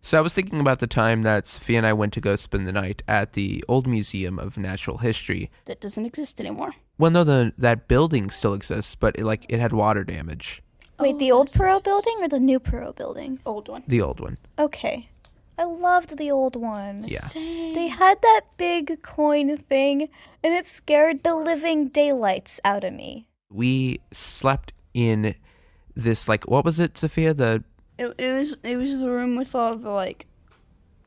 So I was thinking about the time that Sophia and I went to go spend the night at the old Museum of Natural History. That doesn't exist anymore. Well, no, that building still exists, but it had water damage. Wait, the old Perot building or the new Perot building? Old one. The old one. Okay. I loved the old one. Yeah. Same. They had that big coin thing, and it scared the living daylights out of me. We slept in this, what was it, Sophia? It was the room with all the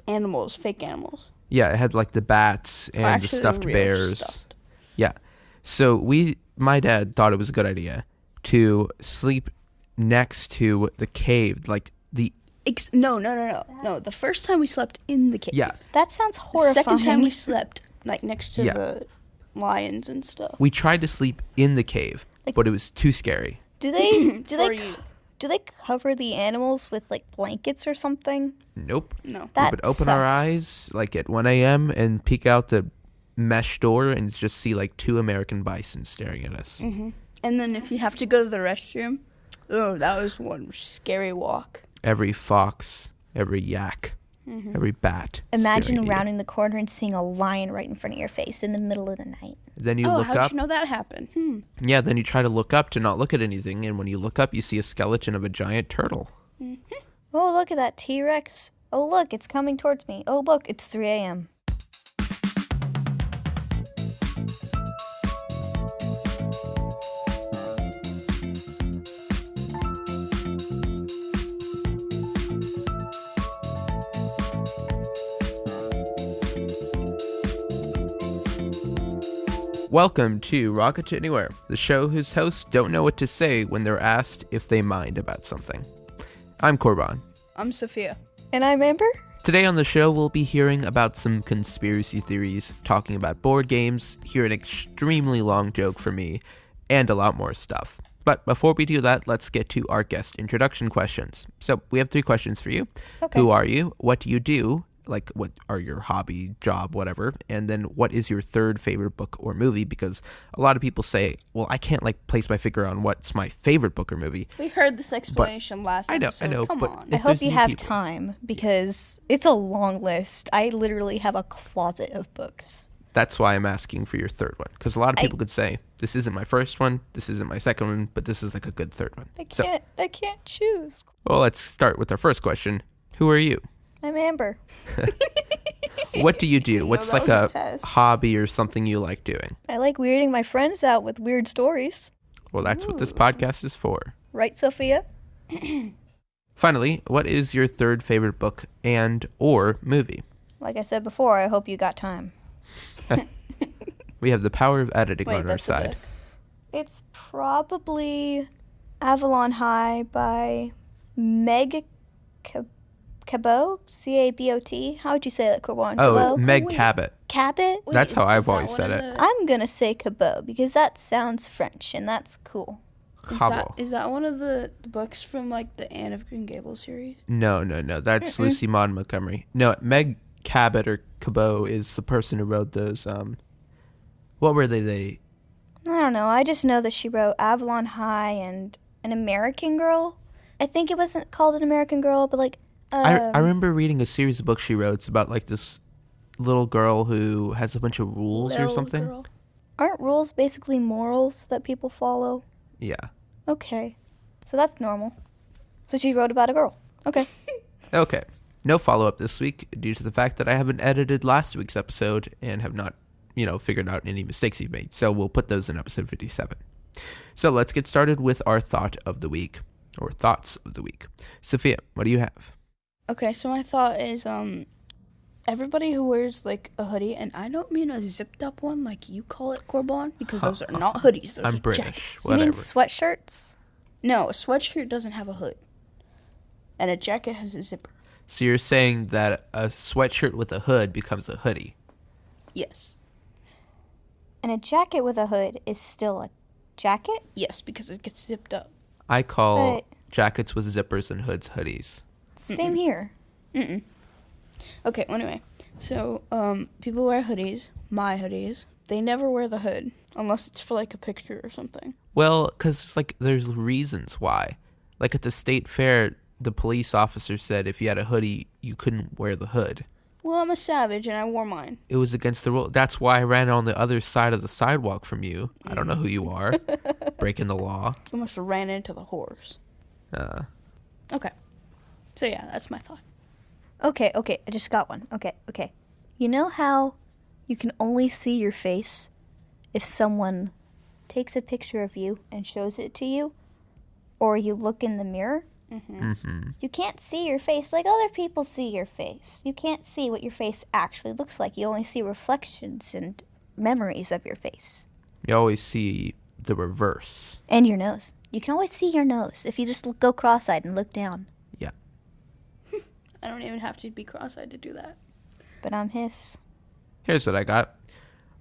animals, fake animals. Yeah, it had the bats and the stuffed bears. Stuffed. Yeah. So my dad thought it was a good idea to sleep next to the cave, No. The first time we slept in the cave. Yeah. That sounds horrifying. The second time we slept next to the lions and stuff. We tried to sleep in the cave, but it was too scary. Do they you. do they cover the animals with blankets or something? Nope. No. We would open our eyes at 1 a.m. and peek out the mesh door and just see 2 American bison staring at us. Mm-hmm. And then if you have to go to the restroom, that was one scary walk. Every fox, every yak, every bat. Imagine rounding the corner and seeing a lion right in front of your face in the middle of the night. Then you look how'd up. you know that happened? Yeah, then you try to look up to not look at anything, and when you look up, you see a skeleton of a giant turtle. Mm-hmm. Oh, look at that T-Rex. Oh, look, it's coming towards me. Oh, look, it's 3 a.m. Welcome to Rocket to Anywhere, the show whose hosts don't know what to say when they're asked if they mind about something. I'm Corban. I'm Sophia. And I'm Amber. Today on the show, we'll be hearing about some conspiracy theories, talking about board games, hear an extremely long joke from me, and a lot more stuff. But before we do that, let's get to our guest introduction questions. So we have 3 questions for you. Okay. Who are you? What do you do? What are your hobby, job, whatever? And then what is your 3rd favorite book or movie? Because a lot of people say, well, I can't place my finger on what's my favorite book or movie. We heard this explanation last episode. I know, Come but on. I hope you have time because it's a long list. I literally have a closet of books. That's why I'm asking for your 3rd one. Because a lot of people could say, this isn't my 1st one, this isn't my 2nd one, but this is a good 3rd one. I can't choose. Well, let's start with our first question. Who are you? I'm Amber. What do you do? What's that was a test. hobby or something you like doing? I like weirding my friends out with weird stories. Well, that's what this podcast is for. Right, Sophia? Finally, what is your 3rd favorite book and or movie? Like I said before, I hope you got time. We have the power of editing on our that's a side. book. It's probably Avalon High by Meg Cabot? C-A-B-O-T? How would you say that, Corban? Oh, Cabot? Meg wait. Cabot. Cabot? Wait, That's how I've is that always one said of it. the- I'm going to say Cabot because that sounds French and that's cool. Cabot. Is that one of the books from the Anne of Green Gables series? No. That's Lucy Maud Montgomery. No, Meg Cabot or Cabot is the person who wrote those. What were they? I don't know. I just know that she wrote Avalon High and An American Girl. I think it wasn't called An American Girl, but I remember reading a series of books she wrote. It's about this little girl who has a bunch of rules or Little something. girl. aren't rules basically morals that people follow? Yeah. Okay. So that's normal. So she wrote about a girl. Okay. Okay. No follow-up this week due to the fact that I haven't edited last week's episode and have not, figured out any mistakes you've made. So we'll put those in episode 57. So let's get started with our thought of the week, or thoughts of the week. Sophia, what do you have? Okay, so my thought is everybody who wears a hoodie, and I don't mean a zipped up one like you call it, Corban, because those are not hoodies. Those I'm are British. jackets. You mean Whatever. sweatshirts? No, a sweatshirt doesn't have a hood, and a jacket has a zipper. So you're saying that a sweatshirt with a hood becomes a hoodie? Yes. And a jacket with a hood is still a jacket? Yes, because it gets zipped up. I call But- jackets with zippers and hoods hoodies. Same here. Mm-mm. Okay, well, anyway. So, people wear hoodies, my hoodies. They never wear the hood, unless it's for, a picture or something. Well, because there's reasons why. At the state fair, the police officer said if you had a hoodie, you couldn't wear the hood. Well, I'm a savage, and I wore mine. It was against the rule. That's why I ran on the other side of the sidewalk from you. I don't know who you are. Breaking the law. I must have ran into the horse. Okay. So, yeah, that's my thought. Okay, I just got one. Okay. You know how you can only see your face if someone takes a picture of you and shows it to you? Or you look in the mirror? You can't see your face like other people see your face. You can't see what your face actually looks like. You only see reflections and memories of your face. You always see the reverse. And your nose. You can always see your nose if you just go cross-eyed and look down. Yeah. I don't even have to be cross-eyed to do that. But I'm Hess. Here's what I got.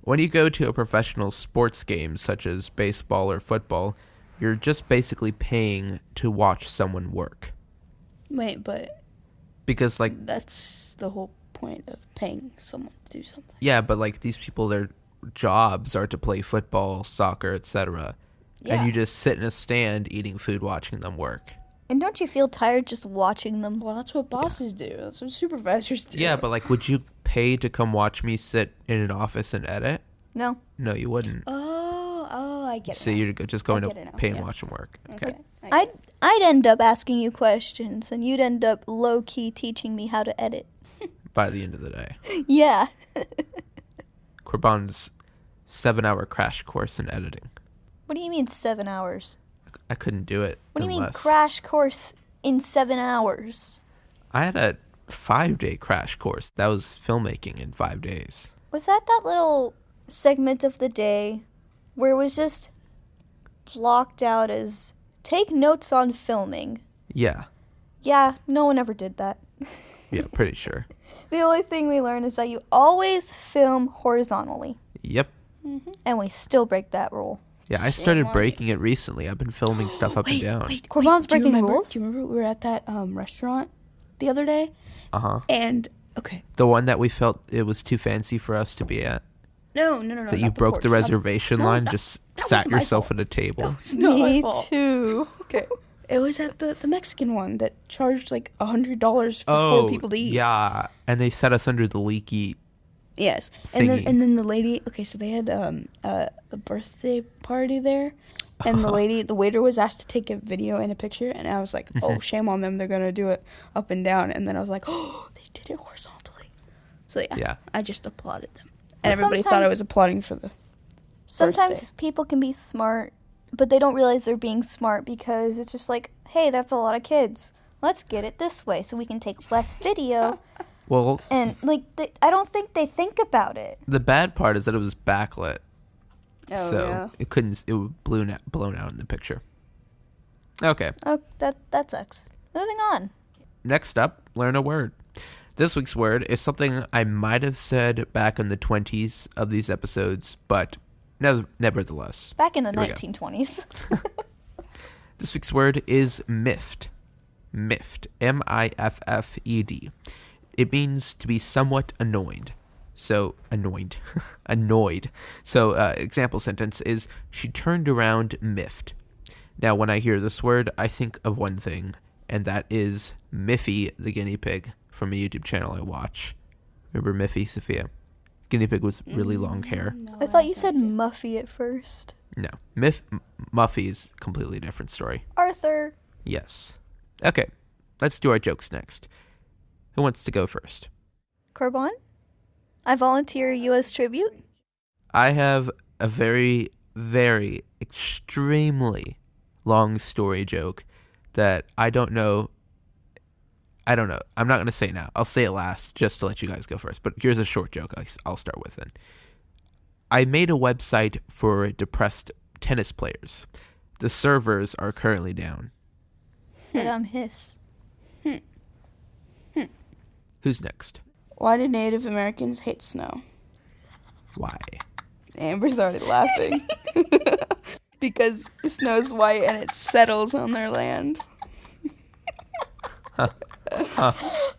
When you go to a professional sports game, such as baseball or football, you're just basically paying to watch someone work. Wait, but... Because, like... That's the whole point of paying someone to do something. Yeah, but, like, these people, their jobs are to play football, soccer, etc. Yeah. And you just sit in a stand eating food watching them work. And don't you feel tired just watching them? Well, that's what bosses do. That's what supervisors do. Yeah, but, like, would you pay to come watch me sit in an office and edit? No. No, you wouldn't. Oh, I get it. So you're just going to pay and yeah. watch them work. Okay. I'd end up asking you questions, and you'd end up low-key teaching me how to edit. By the end of the day. Yeah. Corbin's 7-hour crash course in editing. What do you mean 7 hours? I couldn't do it. What do you mean crash course in 7 hours? I had a 5-day crash course. That was filmmaking in 5 days. Was that little segment of the day where it was just blocked out as take notes on filming? Yeah. Yeah, no one ever did that. Yeah, pretty sure. The only thing we learned is that you always film horizontally. Yep. And we still break that rule. Yeah, I started breaking it recently. I've been filming stuff up and down. Corbin's breaking rules? Do you remember we were at that restaurant the other day? Uh-huh. And, okay. The one that we felt it was too fancy for us to be at? No. That you broke the reservation line, just sat yourself at a table? Me too. Okay. It was at the Mexican one that charged like $100 for 4 people to eat. Yeah. And they set us under the leaky Yes. thingy. And then the lady, okay, so they had a birthday party there. And the waiter was asked to take a video and a picture. And I was like, oh, shame on them. They're going to do it up and down. And then I was like, oh, they did it horizontally. So, yeah. I just applauded them. And everybody thought I was applauding for the Sometimes birthday. people can be smart, but they don't realize they're being smart because it's just like, hey, that's a lot of kids. Let's get it this way so we can take less video. Well, And, like, I don't think they think about it. the bad part is that it was backlit. Oh, So yeah. it was blown out in the picture. Okay. Oh, that sucks. Moving on. Next up, learn a word. This week's word is something I might have said back in the 20s of these episodes, but nevertheless. Back in the Here we go. 1920s. This week's word is miffed. Miffed. M-I-F-F-E-D. It means to be somewhat annoyed. So, annoyed. Annoyed. So, example sentence is, she turned around miffed. Now, when I hear this word, I think of one thing, and that is Miffy, the guinea pig, from a YouTube channel I watch. Remember Miffy, Sophia? Guinea pig with really long hair. No, I thought you said Muffy at first. No. Muffy is a completely different story. Arthur. Yes. Okay, let's do our jokes next. Who wants to go first? Corbin? I volunteer you as tribute. I have a very, very, extremely long story joke that I don't know. I'm not going to say it now. I'll say it last just to let you guys go first. But here's a short joke I'll start with then. I made a website for depressed tennis players. The servers are currently down. But I'm Hess. Who's next? Why do Native Americans hate snow? Why? Amber's already laughing. Because snow's white and it settles on their land. Oh,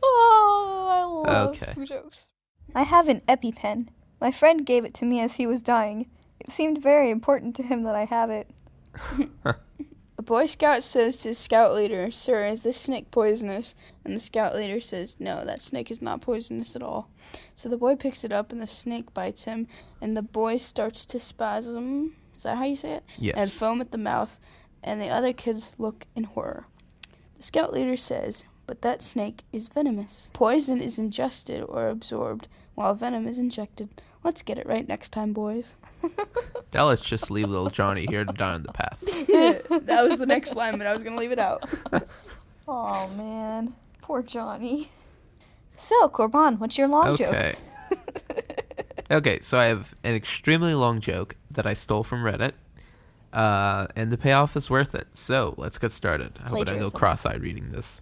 I love Okay. jokes. I have an EpiPen. My friend gave it to me as he was dying. It seemed very important to him that I have it. A A Boy Scout says to his scout leader, "Sir, is this snake poisonous?" And the scout leader says, "No, that snake is not poisonous at all." So the boy picks it up and the snake bites him, and the boy starts to spasm. Is that how you say it? Yes. And foam at the mouth, and the other kids look in horror. The scout leader says, "But that snake is venomous. Poison is ingested or absorbed, while venom is injected. Let's get it right next time, boys." Now let's just leave little Johnny here to die on the path. That was the next line, but I was going to leave it out. Oh, man. Poor Johnny. So, Corban, what's your long joke? Okay. Okay, so I have an extremely long joke that I stole from Reddit, and the payoff is worth it. So let's get started. I hope I don't go cross-eyed reading this.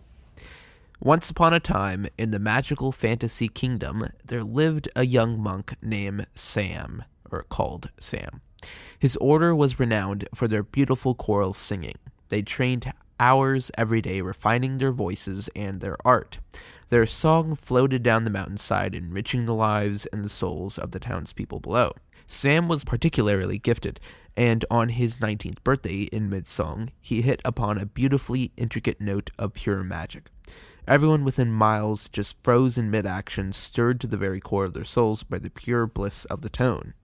Once upon a time, in the magical fantasy kingdom, there lived a young monk named Sam, or called Sam. His order was renowned for their beautiful choral singing. They trained hours every day refining their voices and their art. Their song floated down the mountainside, enriching the lives and the souls of the townspeople below. Sam was particularly gifted, and on his 19th birthday in mid-song, he hit upon a beautifully intricate note of pure magic. Everyone within miles just froze in mid-action, stirred to the very core of their souls by the pure bliss of the tone.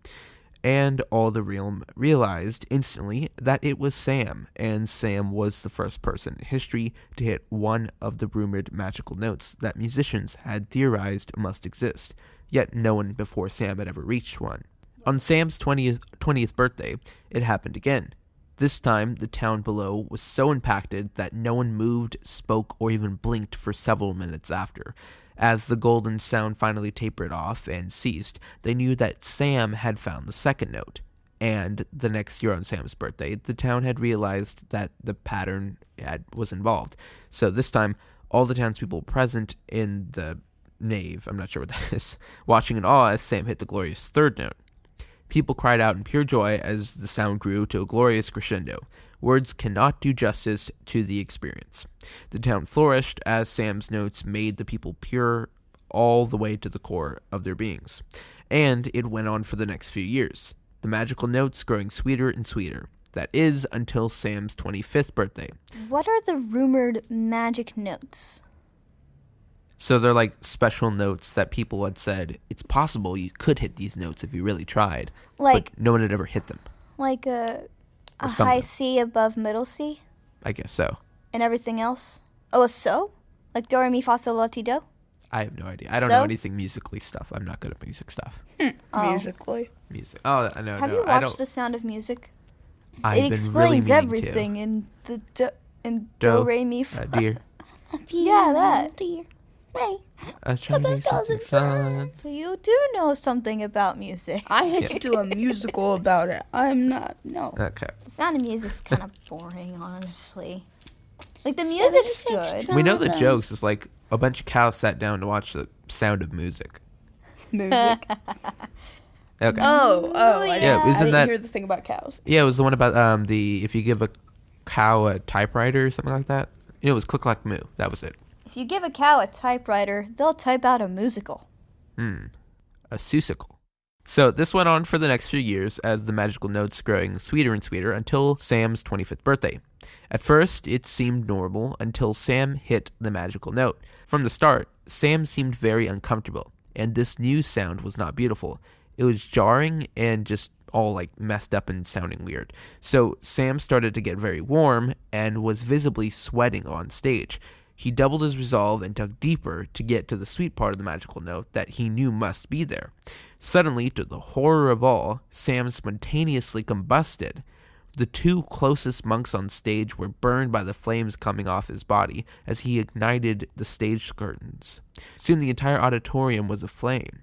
And all the realm realized instantly that it was Sam, and Sam was the first person in history to hit one of the rumored magical notes that musicians had theorized must exist, yet no one before Sam had ever reached one. On Sam's 20th birthday, it happened again. This time, the town below was so impacted that no one moved, spoke, or even blinked for several minutes after. As the golden sound finally tapered off and ceased, they knew that Sam had found the second note. And the next year on Sam's birthday, the town had realized that the pattern was involved. So this time, all the townspeople present in the nave, I'm not sure what that is, watching in awe as Sam hit the glorious third note. People cried out in pure joy as the sound grew to a glorious crescendo. Words cannot do justice to the experience. The town flourished as Sam's notes made the people pure all the way to the core of their beings. And it went on for the next few years, the magical notes growing sweeter and sweeter. That is, until Sam's 25th birthday. What are the rumored magic notes? So they're like special notes that people had said, it's possible you could hit these notes if you really tried. Like, but no one had ever hit them. Like a high C above middle C? I guess so. And everything else? Oh, a so? Like do, re, mi, fa, sol, la, ti, do? I have no idea. I don't know anything musically stuff. I'm not good at music stuff. Musically. Music. Oh, I know. Have you watched The Sound of Music? It explains everything in the do, re, mi, fa. Dear. Yeah, that. Dear. Right. A Chinese song. So you do know something about music. I had to do a musical about it. I'm not, no. Okay. The Sound of Music's kind of boring, honestly. Like, the music's good. We know the jokes. It's like a bunch of cows sat down to watch The Sound of Music. Music. Okay. Oh, I didn't that hear the thing about cows. Yeah, it was the one about if you give a cow a typewriter or something like that. It was Click Clack Moo. That was it. If you give a cow a typewriter, they'll type out a musical. A susicle. So this went on for the next few years as the magical notes growing sweeter and sweeter until Sam's 25th birthday. At first, it seemed normal until Sam hit the magical note. From the start, Sam seemed very uncomfortable, and this new sound was not beautiful. It was jarring and just all like messed up and sounding weird. So Sam started to get very warm and was visibly sweating on stage. He doubled his resolve and dug deeper to get to the sweet part of the magical note that he knew must be there. Suddenly, to the horror of all, Sam spontaneously combusted. The two closest monks on stage were burned by the flames coming off his body as he ignited the stage curtains. Soon the entire auditorium was aflame.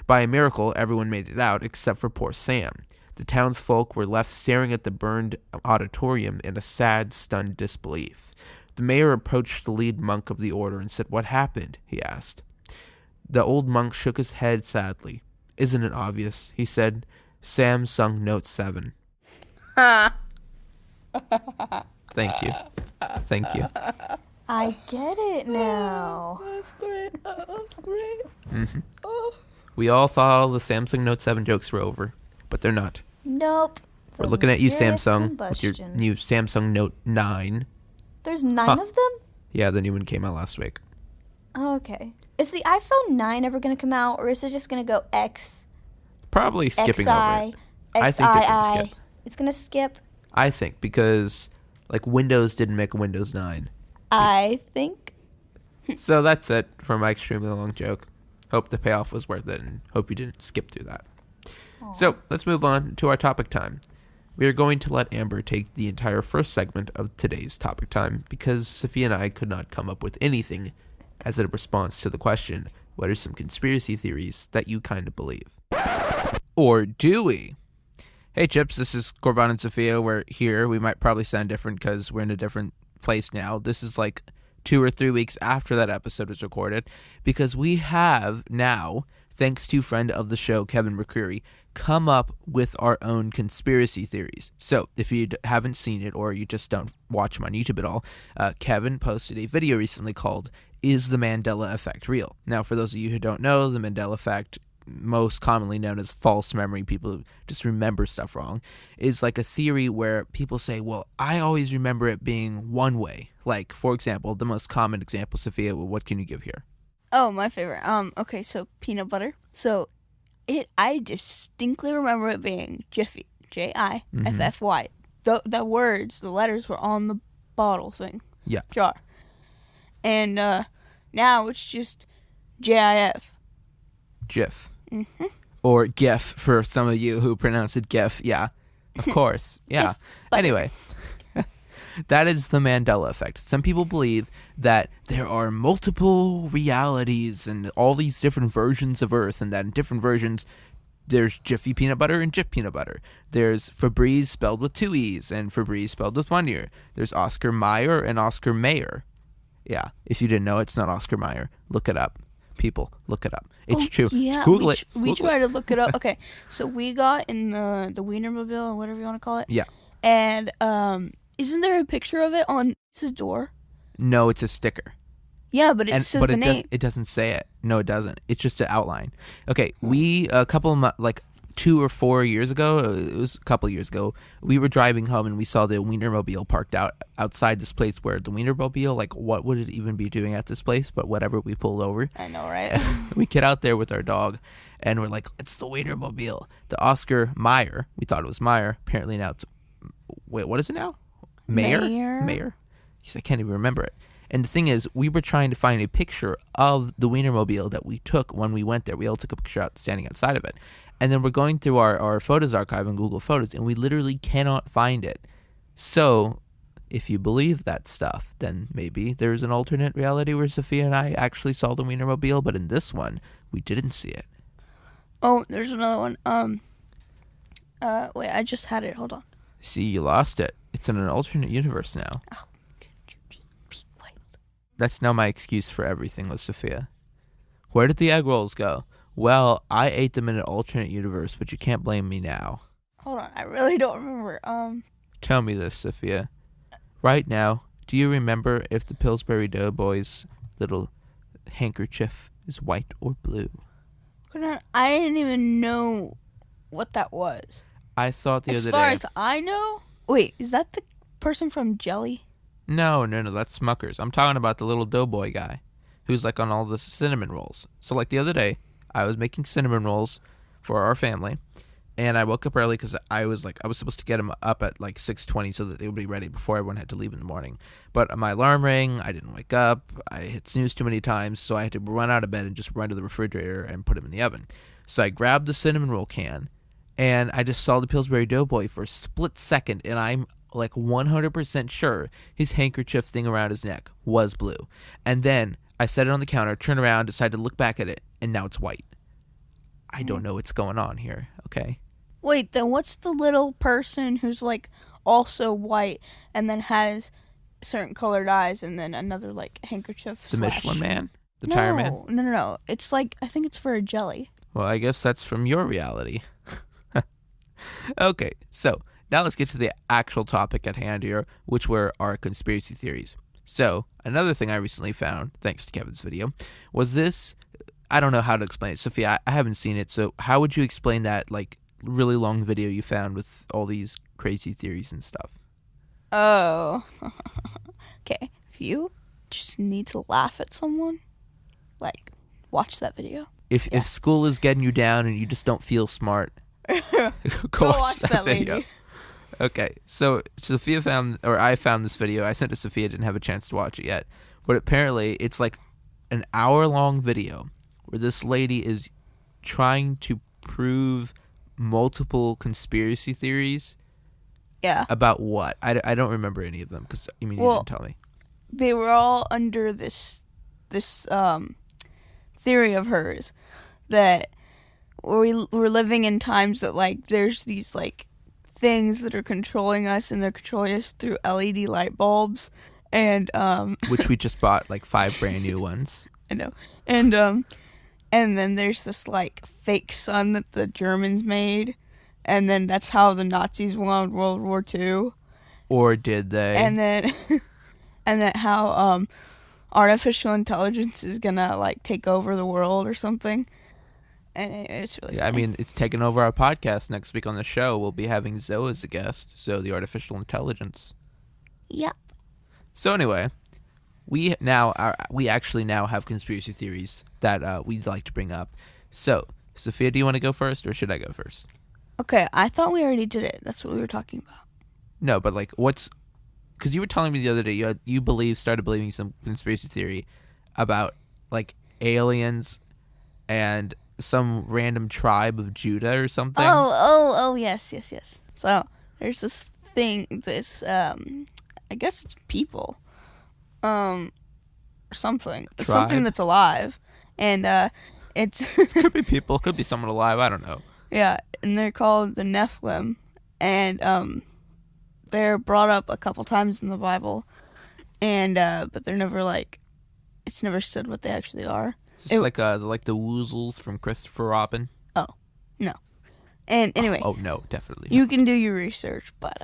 By a miracle, everyone made it out except for poor Sam. The townsfolk were left staring at the burned auditorium in a sad, stunned disbelief. The mayor approached the lead monk of the order and said, "What happened?" he asked. The old monk shook his head sadly. "Isn't it obvious?" he said. "Sam sung note 7. Thank you. Thank you. I get it now. That's great. That's great. Mm-hmm. We all thought all the Samsung Note 7 jokes were over, but they're not. Nope. We're looking at you, mysterious Samsung, with your combustion. new Samsung Note 9. There's 9 Huh. of them? Yeah, the new one came out last week. Oh, okay. Is the iPhone 9 ever going to come out, or is it just going to go X, Probably skipping over XI, it. I think they're gonna XII? skip. It's going to skip, I think because like Windows didn't make a Windows 9. I think. So that's it for my extremely long joke. Hope the payoff was worth it and hope you didn't skip through that. So let's move on to our topic time. We are going to let Amber take the entire first segment of today's topic time because Sophia and I could not come up with anything as a response to the question, what are some conspiracy theories that you kind of believe? Or do we? Hey Chips, this is Corbin and Sophia. We're here. We might probably sound different because we're in a different place now. This is like 2 or 3 weeks after that episode was recorded because we have now, thanks to friend of the show Kevin McCreary, come up with our own conspiracy theories. So if you haven't seen it or you just don't watch him on YouTube at all, Kevin posted a video recently called Is the Mandela Effect Real? Now, for those of you who don't know, the Mandela Effect, most commonly known as false memory, people just remember stuff wrong, is like a theory where people say, well, I always remember it being one way. Like, for example, the most common example, Sophia, what can you give here? Oh, my favorite. Okay, so peanut butter. So I distinctly remember it being Jiffy, Jiffy. The words, the letters were on the bottle thing. Yeah. Jar. And now it's just JIF. Jif. Mm-hmm. Or GIF for some of you who pronounce it GIF. Yeah, of course. Yeah. Anyway, that is the Mandela effect. Some people believe that there are multiple realities and all these different versions of Earth, and that in different versions, there's Jiffy peanut butter and Jif peanut butter. There's Febreze spelled with 2 E's and Febreze spelled with 1 E. There's Oscar Mayer and Oscar Mayer. Yeah, if you didn't know, it's not Oscar Mayer. Look it up. People, look it up. It's true. Yeah, Google it. We tried to look it up. Okay, so we got in the Wienermobile or whatever you want to call it. Yeah. And isn't there a picture of it on his door? No, it's a sticker. Yeah, but it says but the name. It doesn't say it. No, it doesn't. It's just an outline. Okay, we a couple of like 2 or 4 years ago, it was a couple of years ago, we were driving home and we saw the Wienermobile parked outside this place where the Wienermobile, like what would it even be doing at this place? But whatever, we pulled over. I know, right? We get out there with our dog and we're like, it's the Wienermobile. The Oscar Mayer, we thought it was Meyer. Apparently now it's, wait, what is it now? Mayer? Because I can't even remember it. And the thing is, we were trying to find a picture of the Wienermobile that we took when we went there. We all took a picture standing outside of it. And then we're going through our photos archive on Google Photos, and we literally cannot find it. So, if you believe that stuff, then maybe there's an alternate reality where Sophia and I actually saw the Wienermobile, but in this one, we didn't see it. Oh, there's another one. Wait, I just had it. Hold on. See, you lost it. It's in an alternate universe now. Oh, can you just be quiet? That's now my excuse for everything with Sophia. Where did the egg rolls go? Well, I ate them in an alternate universe, but you can't blame me now. Hold on, I really don't remember. Tell me this, Sophia. Right now, do you remember if the Pillsbury Doughboy's little handkerchief is white or blue? I didn't even know what that was. I saw it the other day. As far as I know... Wait, is that the person from Jelly? No, that's Smucker's. I'm talking about the little doughboy guy who's like on all the cinnamon rolls. So like the other day, I was making cinnamon rolls for our family, and I woke up early because I was supposed to get them up at like 6:20 so that they would be ready before everyone had to leave in the morning. But my alarm rang, I didn't wake up, I hit snooze too many times, so I had to run out of bed and just run to the refrigerator and put them in the oven. So I grabbed the cinnamon roll can, and I just saw the Pillsbury Doughboy for a split second, and I'm like 100% sure his handkerchief thing around his neck was blue. And then I set it on the counter, turned around, decided to look back at it, and now it's white. I don't know what's going on here, okay? Wait, then what's the little person who's like also white and then has certain colored eyes and then another like handkerchief? The Michelin Man? The Tire Man? No. It's like, I think it's for a jelly. Well, I guess that's from your reality. Okay, so now let's get to the actual topic at hand here, which were our conspiracy theories. So, another thing I recently found, thanks to Kevin's video, was this. I don't know how to explain it. Sophia, I haven't seen it, so how would you explain that, like, really long video you found with all these crazy theories and stuff. Oh. Okay. If you just need to laugh at someone, like, watch that video. If school is getting you down and you just don't feel smart, go watch that video. lady. Okay, so I found this video. I sent to Sophia, didn't have a chance to watch it yet. But apparently it's like an hour-long video where this lady is trying to prove multiple conspiracy theories. Yeah. About what? I don't remember any of them because, you didn't tell me. They were all under this theory of hers that we're living in times that, like, there's these, like, things that are controlling us, and they're controlling us through LED light bulbs, and which we just bought, like, 5 brand new ones. I know. And then there's this, like, fake sun that the Germans made, and then that's how the Nazis won World War II. Or did they? And then and then how artificial intelligence is gonna, like, take over the world or something. And it's really funny. It's taking over our podcast next week on the show. We'll be having Zoe as a guest, Zoe the artificial intelligence. Yep. So anyway, we actually now have conspiracy theories that we'd like to bring up. So, Sophia, do you want to go first, or should I go first? Okay, I thought we already did it. That's what we were talking about. No, but, like, because you were telling me the other day you started believing some conspiracy theory about, like, aliens and some random tribe of Judah or something. Oh, yes. So there's this thing, I guess it's people, or something. It's Tribe? something that's alive, and it's It could be people, could be someone alive. I don't know. Yeah, and they're called the Nephilim, and they're brought up a couple times in the Bible, and but they're never, like, it's never said what they actually are. It's like the Woozles from Christopher Robin. Oh, no. And anyway. Oh, no, definitely. You can do your research, but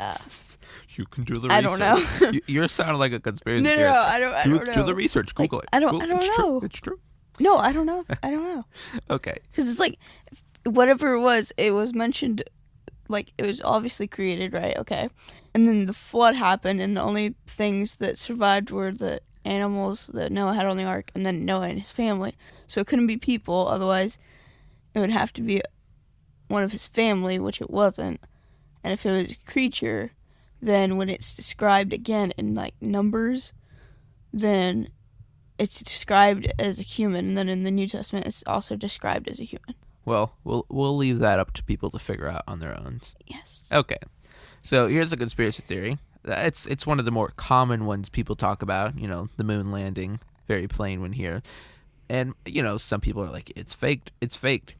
you can do the research. I don't know. You're sounding like a conspiracy theorist. No, I don't know. Do the research. Google it. I don't know. It's true. No, I don't know. Okay. Because it's like, whatever it was mentioned, like, it was obviously created, right? Okay. And then the flood happened, and the only things that survived were the animals that Noah had on the ark, and then Noah and his family. So it couldn't be people, otherwise it would have to be one of his family, which it wasn't. And if it was a creature, then when it's described again in, like, numbers, then it's described as a human, and then in the New Testament it's also described as a human. Well, we'll leave that up to people to figure out on their own. Yes. Okay. So here's a conspiracy theory. It's one of the more common ones people talk about, the moon landing, very plain one here. And, some people are like, it's faked.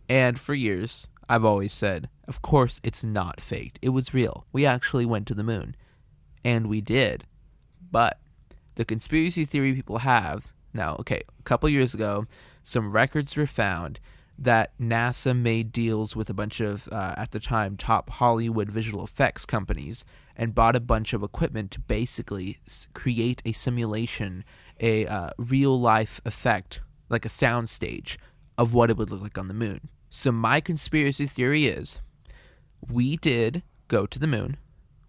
And for years, I've always said, of course it's not faked. It was real. We actually went to the moon. And we did. But the conspiracy theory people have, now, okay, a couple years ago, some records were found that NASA made deals with a bunch of, at the time, top Hollywood visual effects companies and bought a bunch of equipment to basically create a simulation, a real-life effect, like a sound stage, of what it would look like on the moon. So my conspiracy theory is, we did go to the moon.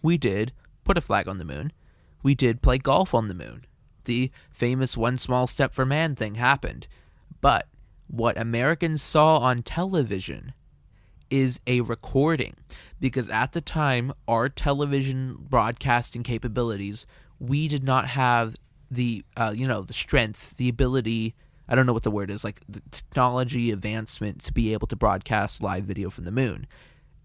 We did put a flag on the moon. We did play golf on the moon. The famous one small step for man thing happened. But what Americans saw on television is a recording, because at the time, our television broadcasting capabilities, we did not have the the strength, the ability, I don't know what the word is, like the technology advancement to be able to broadcast live video from the moon,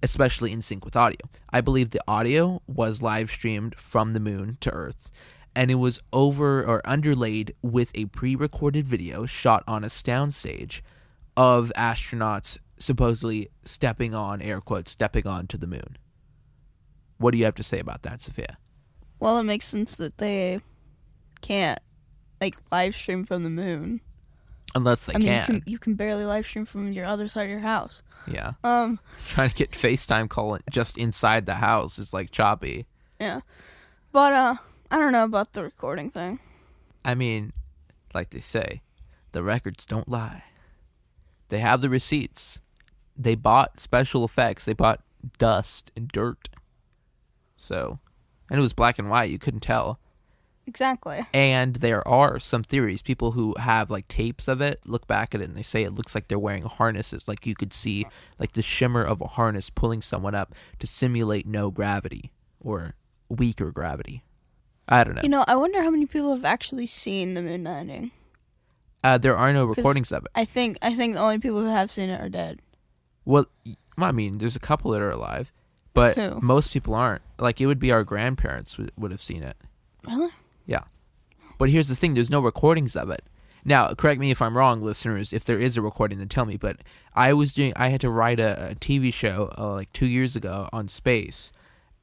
especially in sync with audio. I believe the audio was live streamed from the moon to Earth, and it was underlaid with a pre-recorded video shot on a soundstage of astronauts supposedly stepping on to the moon. What do you have to say about that, Sophia? Well, it makes sense that they can't, like, live stream from the moon. Unless they can. You can barely live stream from your other side of your house. Yeah. Trying to get FaceTime call just inside the house is, like, choppy. Yeah. But, I don't know about the recording thing. I mean, like they say, the records don't lie. They have the receipts. They bought special effects. They bought dust and dirt. So, and it was black and white. You couldn't tell. Exactly. And there are some theories. People who have like tapes of it look back at it and they say it looks like they're wearing harnesses. Like you could see like the shimmer of a harness pulling someone up to simulate no gravity or weaker gravity. I don't know. You know, I wonder how many people have actually seen the moon landing. There are no recordings of it. I think the only people who have seen it are dead. Well, I mean, there's a couple that are alive, but Who? most people aren't. Like it would be our grandparents would have seen it. Really? Yeah. But here's the thing, there's no recordings of it. Now, correct me if I'm wrong, listeners. If there is a recording, then tell me. But I had to write a TV show like 2 years ago on space.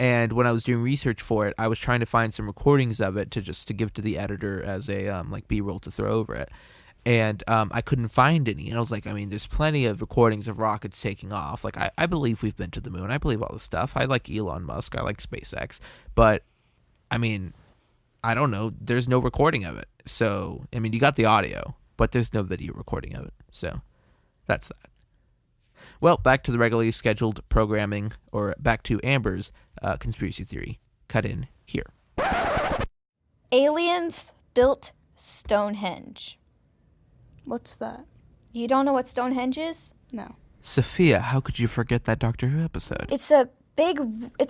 And when I was doing research for it, I was trying to find some recordings of it to give to the editor as a like B-roll to throw over it. And I couldn't find any. And I was like, I mean, there's plenty of recordings of rockets taking off. Like, I believe we've been to the moon. I believe all this stuff. I like Elon Musk. I like SpaceX. But, I mean, I don't know. There's no recording of it. So, I mean, you got the audio, but there's no video recording of it. So, that's that. Well, back to the regularly scheduled programming, or back to Amber's conspiracy theory. Cut in here. Aliens built Stonehenge. What's that? You don't know what Stonehenge is? No. Sophia, how could you forget that Doctor Who episode? It's a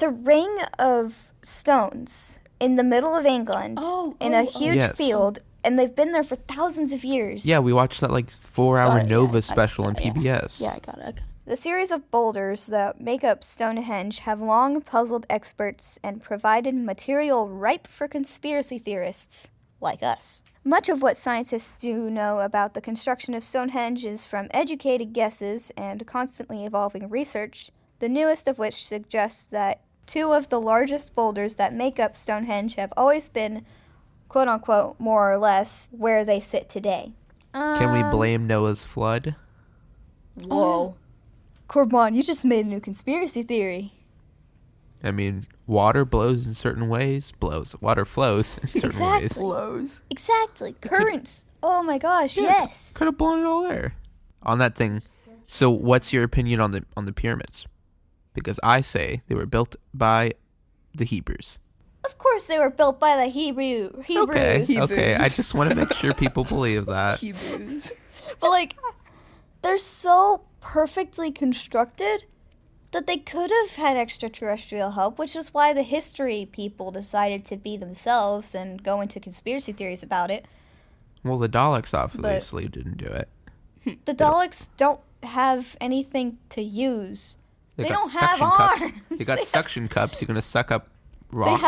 ring of stones in the middle of England in a huge Yes. field, and they've been there for thousands of years. Yeah, we watched that like 4-hour Got it, Nova yeah, special on yeah. PBS. Yeah, I got it. The series of boulders that make up Stonehenge have long puzzled experts and provided material ripe for conspiracy theorists like us. Much of what scientists do know about the construction of Stonehenge is from educated guesses and constantly evolving research, the newest of which suggests that two of the largest boulders that make up Stonehenge have always been, quote-unquote, more or less, where they sit today. Can we blame Noah's flood? Whoa. Corbin, you just made a new conspiracy theory. I mean, water blows in certain ways. Water flows in certain ways. Blows. Exactly. Currents. Oh my gosh, yes. Could have blown it all there. On that thing. So, what's your opinion on the pyramids? Because I say they were built by the Hebrews. Of course they were built by the Hebrews. Okay. I just want to make sure people believe that. Hebrews. But, like, they're so perfectly constructed that they could have had extraterrestrial help, which is why the history people decided to be themselves and go into conspiracy theories about it. Well, the Daleks obviously didn't do it. The Daleks don't have anything to use. They got don't have suction cups. arms. They got suction cups. You're going to suck up rocks.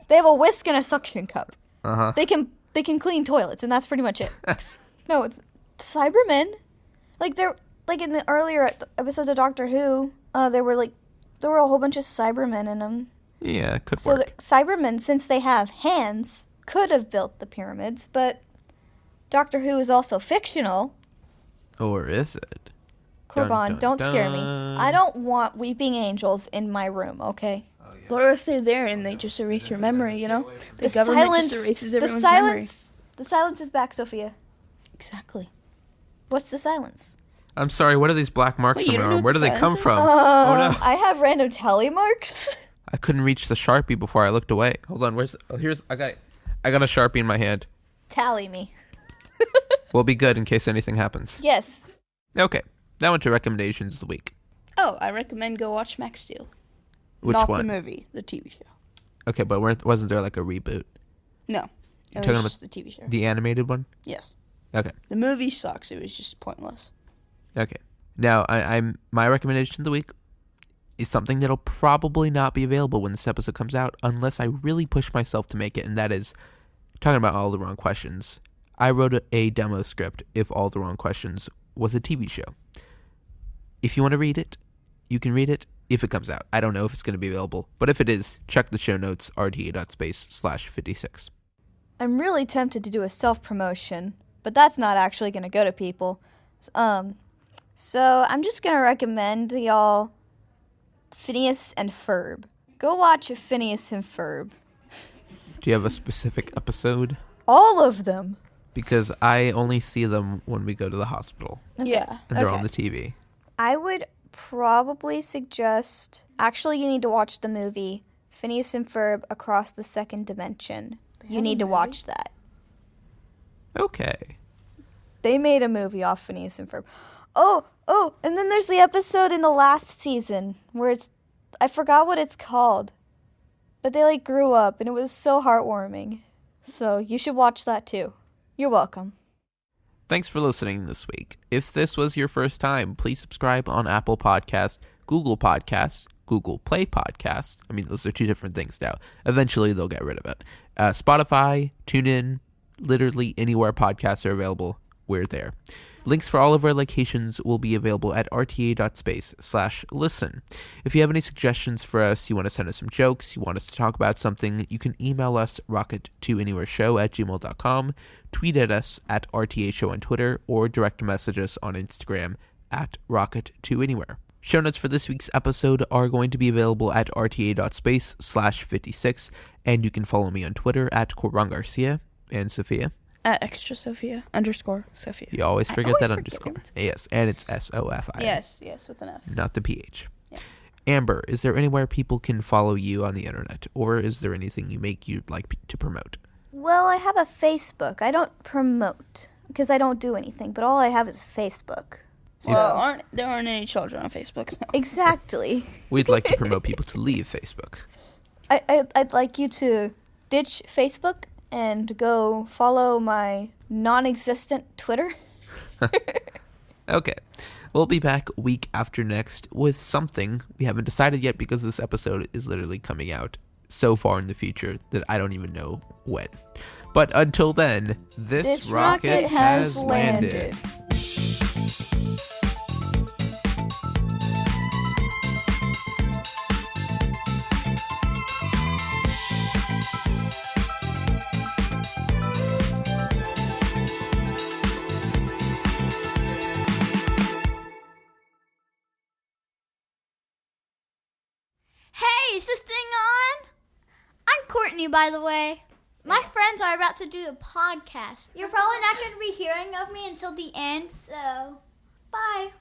They have a whisk and a suction cup. Uh-huh. They can clean toilets, and that's pretty much it. No, it's Cybermen. Like in the earlier episodes of Doctor Who, there were a whole bunch of Cybermen in them. Yeah, it could So work. the Cybermen, since they have hands, could have built the pyramids, but Doctor Who is also fictional. Or is it? Corbin, Dun, don't dun, scare me. dun. I don't want weeping angels in my room, okay? What if they're there and they just erase your memory, you know? The government just erases everyone's the memory. silence, The silence is back, Sophia. Exactly. What's the silence? I'm sorry, what are these black marks Wait, you don't know around? what Where do the they come silence is? from? Oh no. I have random tally marks. I couldn't reach the Sharpie before I looked away. Hold on, I got a Sharpie in my hand. Tally me. We'll be good in case anything happens. Yes. Okay. Now into recommendations of the week. Oh, I recommend go watch Max Steel. Which Not one? the movie, the TV show. Okay, but wasn't there like a reboot? No. It talking was about just the TV show. The animated one? Yes. Okay. The movie sucks. It was just pointless. Okay. Now, my recommendation of the week is something that'll probably not be available when this episode comes out unless I really push myself to make it, and that is talking about All the Wrong Questions. I wrote a demo script if All the Wrong Questions was a TV show. If you want to read it, you can read it if it comes out. I don't know if it's going to be available, but if it is, check the show notes, rta.space/56. I'm really tempted to do a self-promotion, but that's not actually going to go to people. So I'm just going to recommend y'all Phineas and Ferb. Go watch Phineas and Ferb. Do you have a specific episode? All of them. Because I only see them when we go to the hospital, Okay. Yeah. and they're Okay. on the TV. I would probably suggest... Actually, you need to watch the movie Phineas and Ferb Across the Second Dimension. They You have need a to watch that. Okay. They made a movie off Phineas and Ferb. Oh, and then there's the episode in the last season where I forgot what it's called. But they like grew up and it was so heartwarming. So you should watch that too. You're welcome. Thanks for listening this week. If this was your first time, please subscribe on Apple Podcasts, Google Podcasts, Google Play Podcasts. I mean, those are two different things now. Eventually, they'll get rid of it. Spotify, TuneIn, literally anywhere podcasts are available, we're there. Links for all of our locations will be available at rta.space/listen. If you have any suggestions for us, you want to send us some jokes, you want us to talk about something, you can email us rocket2anywhereshow@gmail.com, tweet at us at RTA Show on Twitter, or direct message us on Instagram at rocket2anywhere. Show notes for this week's episode are going to be available at rta.space/56, and you can follow me on Twitter at Coran Garcia and Sophia. At extra Sophia _Sophia. You always forget that forget underscore. it. Yes, and it's SOFI. Yes, with an F. Not the PH. Yeah. Amber, is there anywhere people can follow you on the internet, or is there anything you'd like to promote? Well, I have a Facebook. I don't promote because I don't do anything, but all I have is Facebook. So. Well, there aren't any children on Facebook. So. Exactly. We'd like to promote people to leave Facebook. I'd like you to ditch Facebook and go follow my non-existent Twitter. Okay. We'll be back week after next with something we haven't decided yet because this episode is literally coming out so far in the future that I don't even know when. But until then, this rocket has landed. Hey, is this thing on? I'm Courtney, by the way. My friends are about to do a podcast. You're probably not going to be hearing of me until the end, so bye.